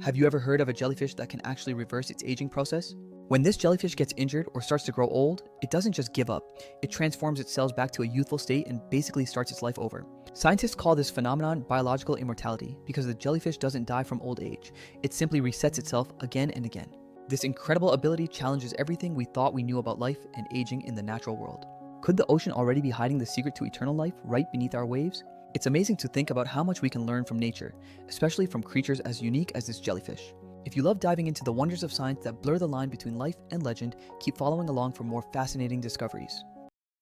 Have you ever heard of a jellyfish that can actually reverse its aging process? When this jellyfish gets injured or starts to grow old, it doesn't just give up. It transforms its cells back to a youthful state and basically starts its life over. Scientists call this phenomenon biological immortality because the jellyfish doesn't die from old age. It simply resets itself again and again. This incredible ability challenges everything we thought we knew about life and aging in the natural world. Could the ocean already be hiding the secret to eternal life right beneath our waves? It's amazing to think about how much we can learn from nature, especially from creatures as unique as this jellyfish. If you love diving into the wonders of science that blur the line between life and legend, keep following along for more fascinating discoveries.